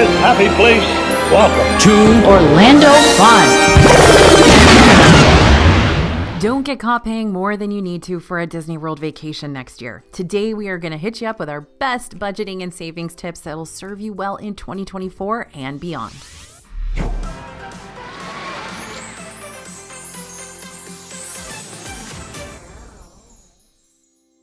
this happy place, welcome to Orlando Fun. Don't get caught paying more than you need to for a Disney World vacation next year. Today, we are going to hit you up with our best budgeting and savings tips that will serve you well in 2024 and beyond.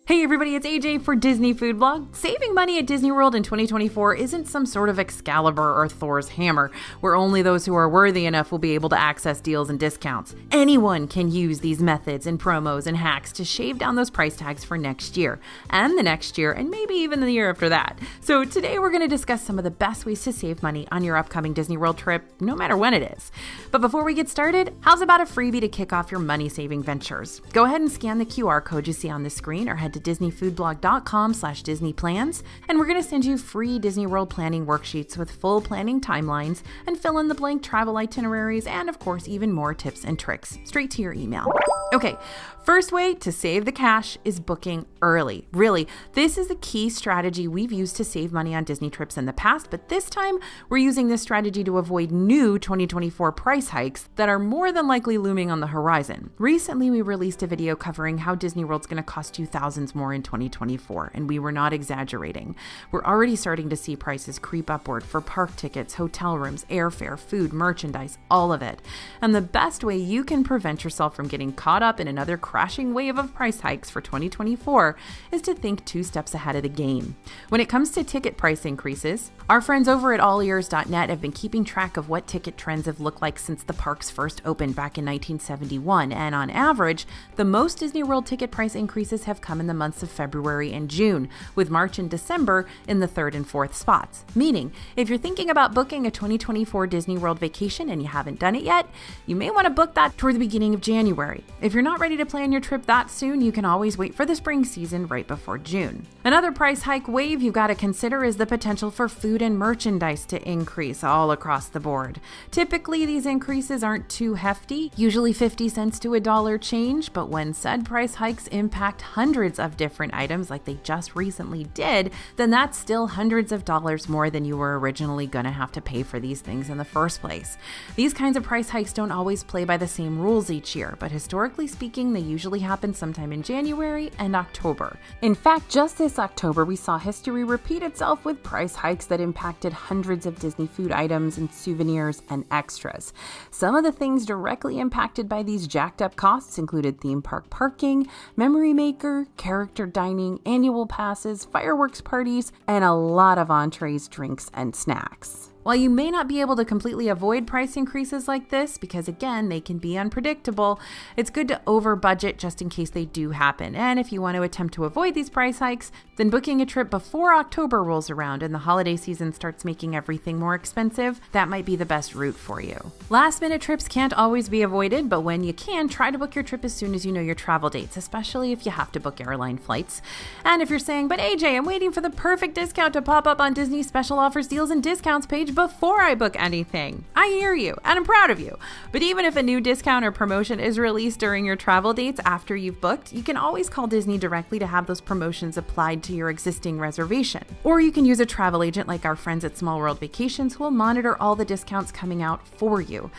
Hey everybody, it's AJ for Disney Food Blog. Saving money at Disney World in 2024 isn't some sort of Excalibur or Thor's hammer, where only those who are worthy enough will be able to access deals and discounts. Anyone can use these methods and promos and hacks to shave down those price tags for next year, and the next year, and maybe even the year after that. So today we're going to discuss some of the best ways to save money on your upcoming Disney World trip, no matter when it is. But before we get started, how's about a freebie to kick off your money-saving ventures? Go ahead and scan the QR code you see on the screen or head to disneyfoodblog.com/disneyplans, and we're going to send you free Disney World planning worksheets with full planning timelines and fill-in-the-blank travel itineraries and, of course, even more tips and tricks straight to your email. Okay, first way to save the cash is booking early. Really, this is the key strategy we've used to save money on Disney trips in the past, but this time we're using this strategy to avoid new 2024 price hikes that are more than likely looming on the horizon. Recently, we released a video covering how Disney World's going to cost you thousands more in 2024, and we were not exaggerating. We're already starting to see prices creep upward for park tickets, hotel rooms, airfare, food, merchandise, all of it. And the best way you can prevent yourself from getting caught up in another crashing wave of price hikes for 2024 is to think 2 steps ahead of the game. When it comes to ticket price increases, our friends over at allears.net have been keeping track of what ticket trends have looked like since the parks first opened back in 1971, and on average, the most Disney World ticket price increases have come in the months of February and June, with March and December in the 3rd and 4th spots. Meaning, if you're thinking about booking a 2024 Disney World vacation and you haven't done it yet, you may want to book that toward the beginning of January. If you're not ready to plan your trip that soon, you can always wait for the spring season right before June. Another price hike wave you've got to consider is the potential for food and merchandise to increase all across the board. Typically, these increases aren't too hefty, usually 50 cents to $1 change, but when said price hikes impact hundreds of different items like they just recently did, then that's still hundreds of dollars more than you were originally going to have to pay for these things in the first place. These kinds of price hikes don't always play by the same rules each year, but historically speaking, they usually happen sometime in January and October. In fact, just this October, we saw history repeat itself with price hikes that impacted hundreds of Disney food items and souvenirs and extras. Some of the things directly impacted by these jacked up costs included theme park parking, memory maker, character dining, annual passes, fireworks parties, and a lot of entrees, drinks, and snacks. While you may not be able to completely avoid price increases like this, because again, they can be unpredictable, it's good to over budget just in case they do happen. And if you want to attempt to avoid these price hikes, then booking a trip before October rolls around and the holiday season starts making everything more expensive, that might be the best route for you. Last minute trips can't always be avoided, but when you can, try to book your trip as soon as you know your travel dates, especially if you have to book airline flights. And if you're saying, but AJ, I'm waiting for the perfect discount to pop up on Disney's special offers, deals, and discounts page before I book anything. I hear you, and I'm proud of you. But even if a new discount or promotion is released during your travel dates after you've booked, you can always call Disney directly to have those promotions applied to your existing reservation. Or you can use a travel agent like our friends at Small World Vacations who will monitor all the discounts coming out for you.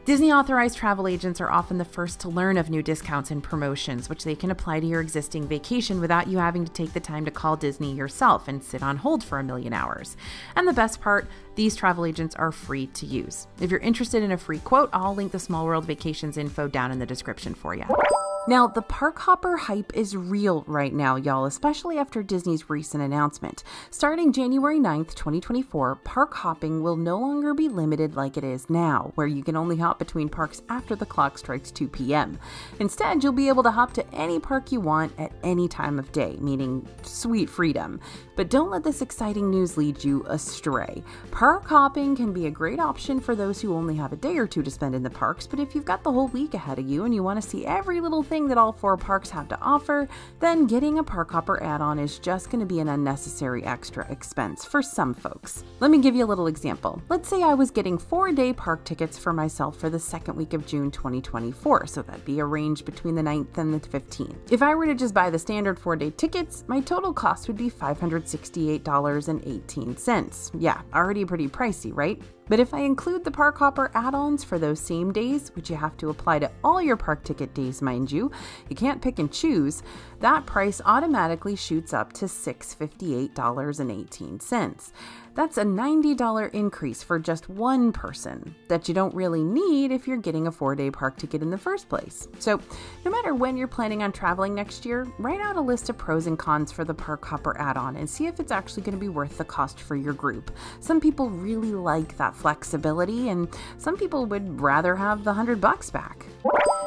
Disney authorized travel agents are often the first to learn of new discounts and promotions, which they can apply to your existing vacation without you having to take the time to call Disney yourself and sit on hold for a million hours. And the best part, these travel agents are free to use. If you're interested in a free quote, I'll link the Small World Vacations info down in the description for you. Now, the park hopper hype is real right now, y'all, especially after Disney's recent announcement. Starting January 9th, 2024, park hopping will no longer be limited like it is now, where you can only hop between parks after the clock strikes 2 p.m. Instead, you'll be able to hop to any park you want at any time of day, meaning sweet freedom. But don't let this exciting news lead you astray. Park hopping can be a great option for those who only have a day or two to spend in the parks, but if you've got the whole week ahead of you and you want to see every little everything that all 4 parks have to offer, then getting a park hopper add-on is just going to be an unnecessary extra expense for some folks. Let me give you a little example. Let's say I was getting 4-day park tickets for myself for the second week of June 2024, so that'd be a range between the 9th and the 15th. If I were to just buy the standard 4-day tickets, my total cost would be $568.18. Yeah, already pretty pricey, right? But if I include the park hopper add-ons for those same days, which you have to apply to all your park ticket days, mind you, you can't pick and choose, that price automatically shoots up to $658.18. That's a $90 increase for just one person that you don't really need if you're getting a 4-day park ticket in the first place. So no matter when you're planning on traveling next year, write out a list of pros and cons for the park hopper add-on and see if it's actually going to be worth the cost for your group. Some people really like that flexibility, and some people would rather have the $100 back.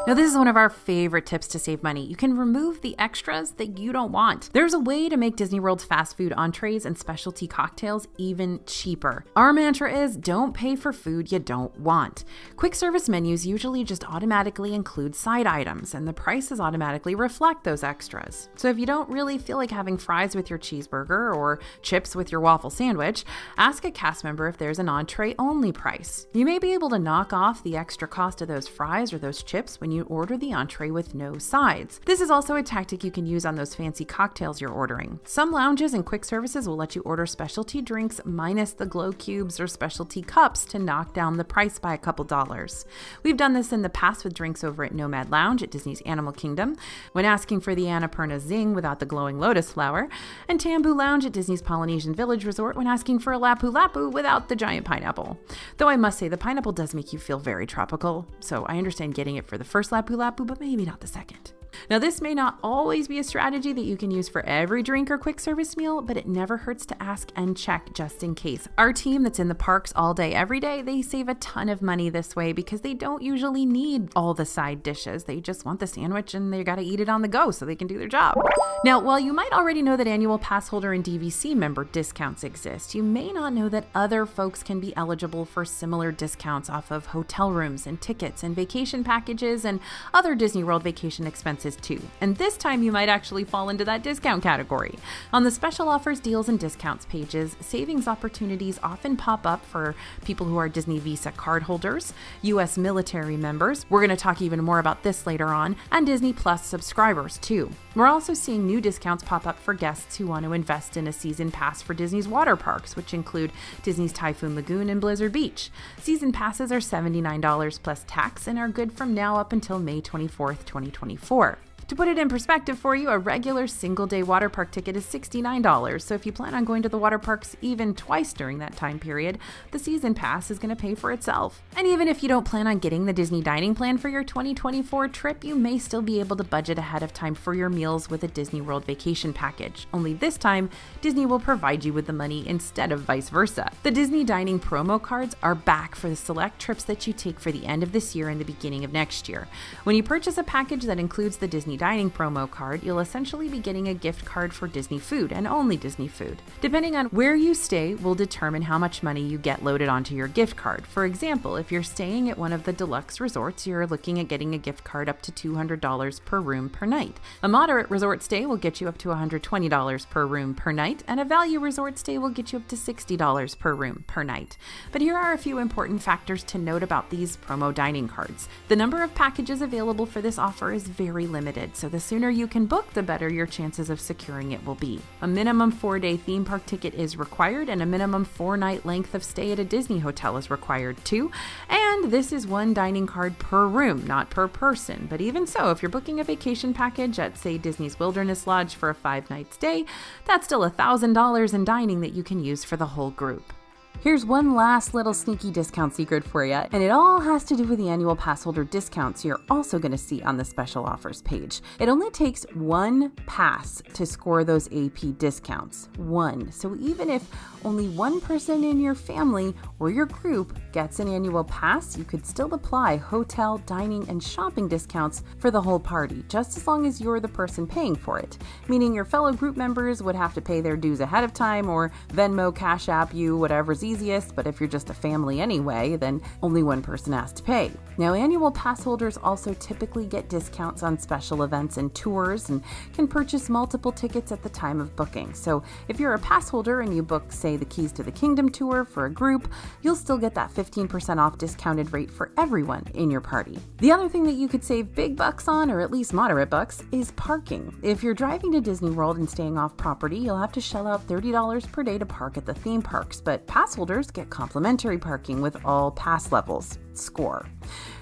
Now, this is one of our favorite tips to save money. You can remove the extras that you don't want. There's a way to make Disney World's fast food entrees and specialty cocktails even cheaper. Our mantra is don't pay for food you don't want. Quick service menus usually just automatically include side items, and the prices automatically reflect those extras. So if you don't really feel like having fries with your cheeseburger or chips with your waffle sandwich, ask a cast member if there's an entree only price. You may be able to knock off the extra cost of those fries or those chips when you order the entree with no sides. This is also a tactic you can use on those fancy cocktails you're ordering. Some lounges and quick services will let you order specialty drinks minus the glow cubes or specialty cups to knock down the price by a couple dollars. We've done this in the past with drinks over at Nomad Lounge at Disney's Animal Kingdom, when asking for the Annapurna Zing without the glowing lotus flower, and Tambu Lounge at Disney's Polynesian Village Resort when asking for a Lapu Lapu without the giant pineapple. Though I must say the pineapple does make you feel very tropical, so I understand getting it for the first Lapu Lapu, but maybe not the second. Now, this may not always be a strategy that you can use for every drink or quick service meal, but it never hurts to ask and check just in case. Our team that's in the parks all day, every day, they save a ton of money this way because they don't usually need all the side dishes. They just want the sandwich and they got to eat it on the go so they can do their job. Now, while you might already know that annual pass holder and DVC member discounts exist, you may not know that other folks can be eligible for similar discounts off of hotel rooms and tickets and vacation packages and other Disney World vacation expenses too. And this time you might actually fall into that discount category. On the special offers, deals, and discounts pages, savings opportunities often pop up for people who are Disney Visa card holders, U.S. military members, we're going to talk even more about this later on, and Disney Plus subscribers too. We're also seeing new discounts pop up for guests who want to invest in a season pass for Disney's water parks, which include Disney's Typhoon Lagoon and Blizzard Beach. Season passes are $79 plus tax and are good from now up until May 24th, 2024. To put it in perspective for you, a regular single-day water park ticket is $69, so if you plan on going to the water parks even twice during that time period, the season pass is going to pay for itself. And even if you don't plan on getting the Disney dining plan for your 2024 trip, you may still be able to budget ahead of time for your meals with a Disney World vacation package. Only this time, Disney will provide you with the money instead of vice versa. The Disney dining promo cards are back for the select trips that you take for the end of this year and the beginning of next year. When you purchase a package that includes the Disney dining promo card, you'll essentially be getting a gift card for Disney food and only Disney food. Depending on where you stay will determine how much money you get loaded onto your gift card. For example, if you're staying at one of the deluxe resorts, you're looking at getting a gift card up to $200 per room per night. A moderate resort stay will get you up to $120 per room per night, and a value resort stay will get you up to $60 per room per night. But here are a few important factors to note about these promo dining cards. The number of packages available for this offer is very limited, so the sooner you can book, the better your chances of securing it will be. A minimum 4-day theme park ticket is required, and a minimum 4-night length of stay at a Disney hotel is required too. And this is one dining card per room, not per person. But even so, if you're booking a vacation package at, say, Disney's Wilderness Lodge for a 5-night stay, that's still $1,000 in dining that you can use for the whole group. Here's one last little sneaky discount secret for you, and it all has to do with the annual pass holder discounts you're also going to see on the special offers page. It only takes one pass to score those AP discounts. One. So even if only one person in your family or your group gets an annual pass, you could still apply hotel, dining, and shopping discounts for the whole party, just as long as you're the person paying for it. Meaning your fellow group members would have to pay their dues ahead of time or Venmo, Cash App you, whatever's easiest, but if you're just a family anyway, then only one person has to pay. Now, annual pass holders also typically get discounts on special events and tours and can purchase multiple tickets at the time of booking. So if you're a pass holder and you book, say, the Keys to the Kingdom tour for a group, you'll still get that 15% off discounted rate for everyone in your party. The other thing that you could save big bucks on, or at least moderate bucks, is parking. If you're driving to Disney World and staying off property, you'll have to shell out $30 per day to park at the theme parks, but pass holders get complimentary parking with all pass levels. Score.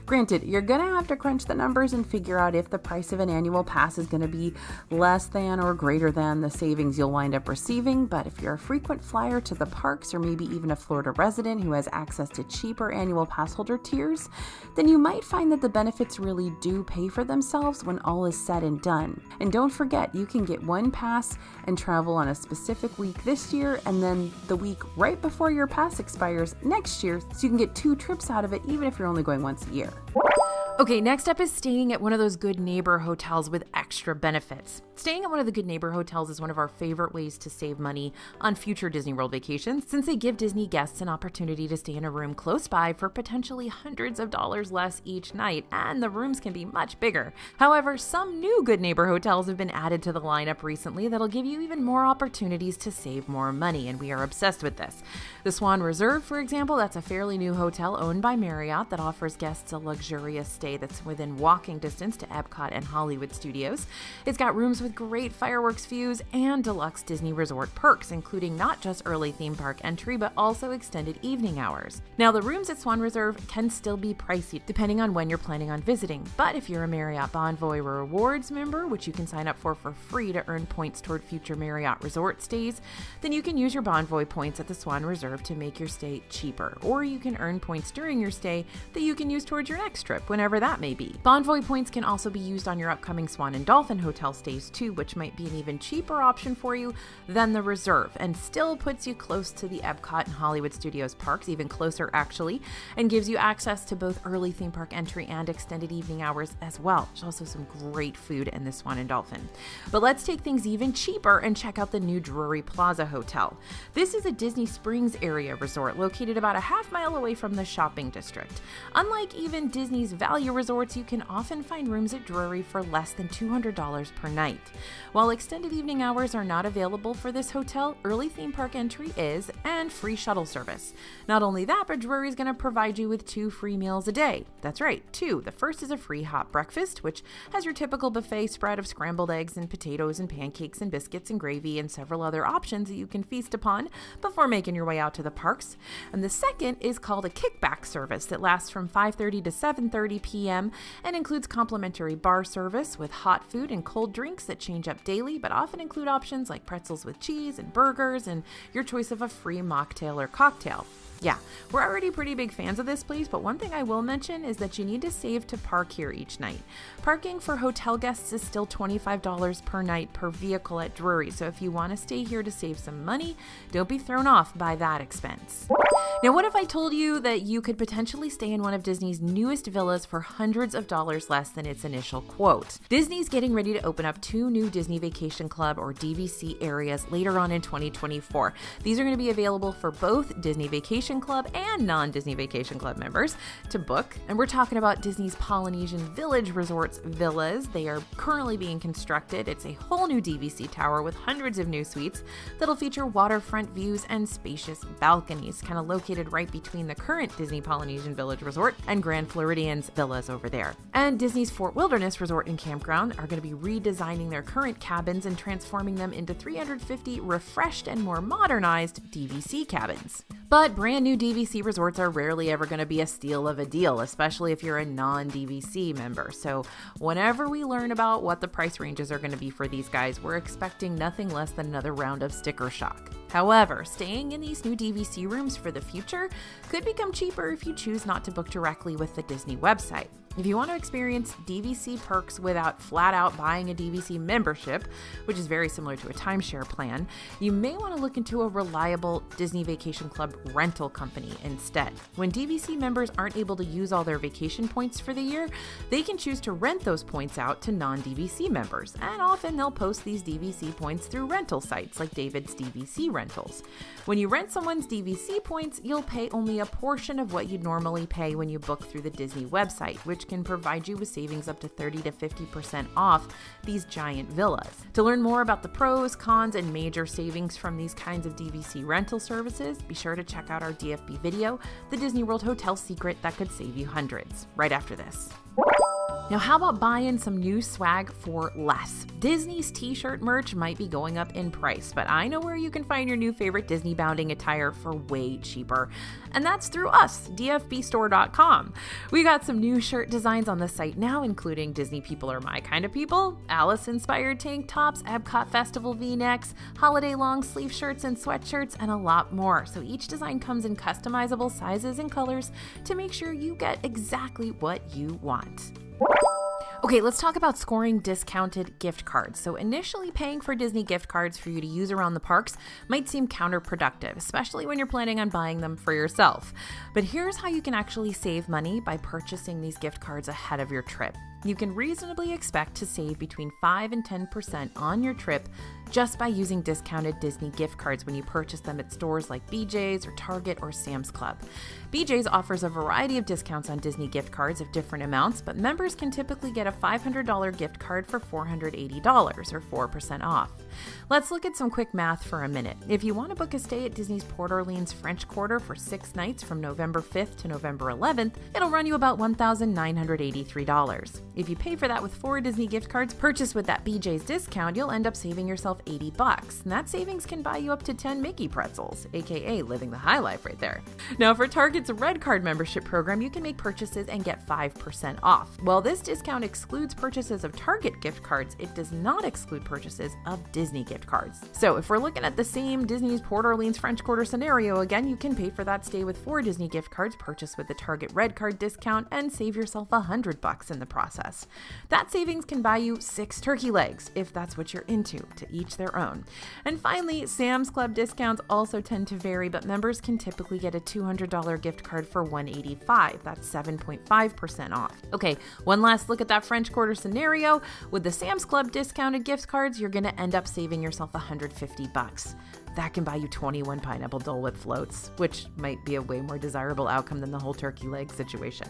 Granted, you're going to have to crunch the numbers and figure out if the price of an annual pass is going to be less than or greater than the savings you'll wind up receiving, but if you're a frequent flyer to the parks or maybe even a Florida resident who has access to cheaper annual pass holder tiers, then you might find that the benefits really do pay for themselves when all is said and done. And don't forget, you can get one pass and travel on a specific week this year and then the week right before your pass expires next year, so you can get 2 trips out of it even if you're only going once a year. Okay, next up is staying at one of those Good Neighbor hotels with extra benefits. Staying at one of the Good Neighbor hotels is one of our favorite ways to save money on future Disney World vacations, since they give Disney guests an opportunity to stay in a room close by for potentially hundreds of dollars less each night, and the rooms can be much bigger. However, some new Good Neighbor hotels have been added to the lineup recently that'll give you even more opportunities to save more money, and we are obsessed with this. The Swan Reserve, for example, that's a fairly new hotel owned by Marriott that offers guests a luxurious stay that's within walking distance to Epcot and Hollywood Studios. It's got rooms with great fireworks views and deluxe Disney Resort perks, including not just early theme park entry, but also extended evening hours. Now, the rooms at Swan Reserve can still be pricey depending on when you're planning on visiting, but if you're a Marriott Bonvoy Rewards member, which you can sign up for free to earn points toward future Marriott Resort stays, then you can use your Bonvoy points at the Swan Reserve to make your stay cheaper, or you can earn points during your stay that you can use towards your next trip, whenever that may be. Bonvoy points can also be used on your upcoming Swan and Dolphin hotel stays too, which might be an even cheaper option for you than the Reserve, and still puts you close to the Epcot and Hollywood Studios parks, even closer actually, and gives you access to both early theme park entry and extended evening hours as well. There's also some great food in the Swan and Dolphin. But let's take things even cheaper and check out the new Drury Plaza Hotel. This is a Disney Springs area resort located about a half-mile away from the shopping district. Unlike even Disney's value resorts, you can often find rooms at Drury for less than $200 per night. While extended evening hours are not available for this hotel, early theme park entry is, and free shuttle service. Not only that, but Drury is going to provide you with 2 free meals a day. That's right, 2. The first is a free hot breakfast, which has your typical buffet spread of scrambled eggs and potatoes and pancakes and biscuits and gravy and several other options that you can feast upon before making your way out to the parks. And the second is called a kickback service that lasts from 5:30 to 7:30 p.m. and includes complimentary bar service with hot food and cold drinks that change up daily, but often include options like pretzels with cheese and burgers and your choice of a free mocktail or cocktail. Yeah, we're already pretty big fans of this place, but one thing I will mention is that you need to save to park here each night. Parking for hotel guests is still $25 per night per vehicle at Drury, so if you want to stay here to save some money, don't be thrown off by that expense. Now, what if I told you that you could potentially stay in one of Disney's newest villas for hundreds of dollars less than its initial quote? Disney's getting ready to open up 2 new Disney Vacation Club or DVC areas later on in 2024. These are going to be available for both Disney Vacation Club and non-Disney Vacation Club members to book. And we're talking about Disney's Polynesian Village Resorts villas. They are currently being constructed. It's a whole new DVC tower with hundreds of new suites that'll feature waterfront views and spacious balconies, kind of located right between the current Disney Polynesian Village Resort and Grand Floridian's villas over there. And Disney's Fort Wilderness Resort and Campground are going to be redesigning their current cabins and transforming them into 350 refreshed and more modernized DVC cabins. But brand new DVC resorts are rarely ever going to be a steal of a deal, especially if you're a non-DVC member. So whenever we learn about what the price ranges are going to be for these guys, we're expecting nothing less than another round of sticker shock. However, staying in these new DVC rooms for the future could become cheaper if you choose not to book directly with the Disney website. If you want to experience DVC perks without flat out buying a DVC membership, which is very similar to a timeshare plan, you may want to look into a reliable Disney Vacation Club rental company instead. When DVC members aren't able to use all their vacation points for the year, they can choose to rent those points out to non-DVC members, and often they'll post these DVC points through rental sites like David's DVC Rentals. When you rent someone's DVC points, you'll pay only a portion of what you'd normally pay when you book through the Disney website, which can provide you with savings up to 30 to 50% off these giant villas. To learn more about the pros, cons, and major savings from these kinds of DVC rental services, be sure to check out our DFB video, The Disney World Hotel Secret That Could Save You Hundreds, right after this. Now, how about buying some new swag for less? Disney's t-shirt merch might be going up in price, but I know where you can find your new favorite Disney bounding attire for way cheaper. And that's through us, dfbstore.com. We got some new shirt designs on the site now, including Disney People Are My Kind of People, Alice-inspired tank tops, Epcot Festival v-necks, holiday long sleeve shirts and sweatshirts, and a lot more. So each design comes in customizable sizes and colors to make sure you get exactly what you want. Okay, let's talk about scoring discounted gift cards. So initially paying for Disney gift cards for you to use around the parks might seem counterproductive, especially when you're planning on buying them for yourself. But here's how you can actually save money by purchasing these gift cards ahead of your trip. You can reasonably expect to save between 5 and 10% on your trip just by using discounted Disney gift cards when you purchase them at stores like BJ's or Target or Sam's Club. BJ's offers a variety of discounts on Disney gift cards of different amounts, but members can typically get a $500 gift card for $480 or 4% off. Let's look at some quick math for a minute. If you want to book a stay at Disney's Port Orleans French Quarter for 6 nights from November 5th to November 11th, it'll run you about $1,983. If you pay for that with 4 Disney gift cards purchased with that BJ's discount, you'll end up saving yourself $80. And that savings can buy you up to 10 Mickey pretzels, aka living the high life right there. Now, for Target's Red Card membership program, you can make purchases and get 5% off. While this discount excludes purchases of Target gift cards, it does not exclude purchases of Disney gift cards. So if we're looking at the same Disney's Port Orleans French Quarter scenario again, you can pay for that stay with 4 Disney gift cards purchased with the Target Red Card discount and save yourself $100 in the process. That savings can buy you 6 turkey legs, if that's what you're into, to each their own. And finally, Sam's Club discounts also tend to vary, but members can typically get a $200 gift card for $185. That's 7.5% off. Okay, one last look at that French Quarter scenario. With the Sam's Club discounted gift cards, you're going to end up saving yourself $150. That can buy you 21 pineapple Dole Whip floats, which might be a way more desirable outcome than the whole turkey leg situation.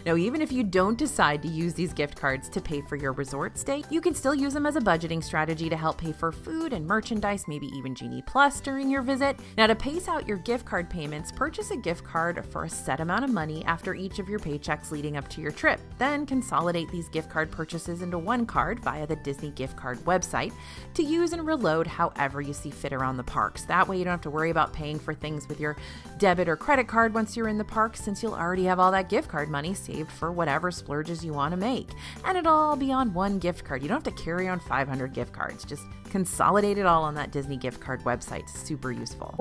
Now, even if you don't decide to use these gift cards to pay for your resort stay, you can still use them as a budgeting strategy to help pay for food and merchandise, maybe even Genie Plus during your visit. Now, to pace out your gift card payments, purchase a gift card for a set amount of money after each of your paychecks leading up to your trip. Then consolidate these gift card purchases into one card via the Disney gift card website to use and reload however you see fit around the parks. That way you don't have to worry about paying for things with your debit or credit card once you're in the park, since you'll already have all that gift card money saved for whatever splurges you want to make. And it'll all be on one gift card. You don't have to carry on 500 gift cards. Just consolidate it all on that Disney gift card website. Super useful.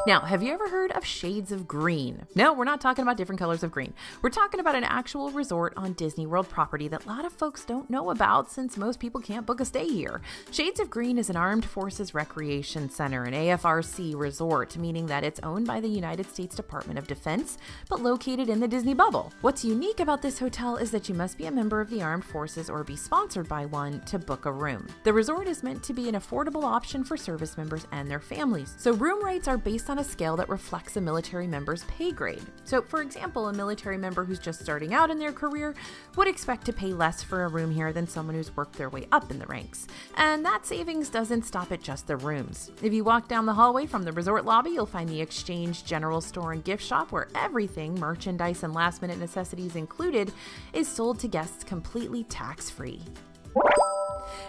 Now, have you ever heard of shades of green? No, we're not talking about different colors of green. We're talking about an actual resort on Disney World property that a lot of folks don't know about since most people can't book a stay here. Shades of Green is an Armed Forces Recreation Center, an AFRC resort, meaning that it's owned by the United States Department of Defense, but located in the Disney bubble. What's unique about this hotel is that you must be a member of the Armed Forces or be sponsored by one to book a room. The resort is meant to be an affordable option for service members and their families. So room rates are based on a scale that reflects a military member's pay grade. So for example, a military member who's just starting out in their career would expect to pay less for a room here than someone who's worked their way up in the ranks. And that savings doesn't stop at just the rooms. If you walk down the hallway from the resort lobby, you'll find the Exchange General Store and Gift Shop, where everything, merchandise and last-minute necessities included, is sold to guests completely tax-free.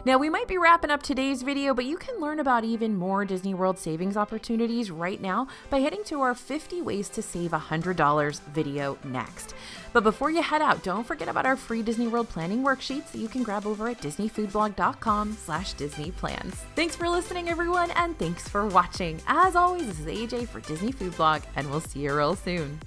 Now, we might be wrapping up today's video, but you can learn about even more Disney World savings opportunities right now by heading to our 50 Ways to Save $100 video next. But before you head out, don't forget about our free Disney World planning worksheets that you can grab over at disneyfoodblog.com/DisneyPlans. Thanks for listening, everyone, and thanks for watching. As always, this is AJ for Disney Food Blog, and we'll see you real soon.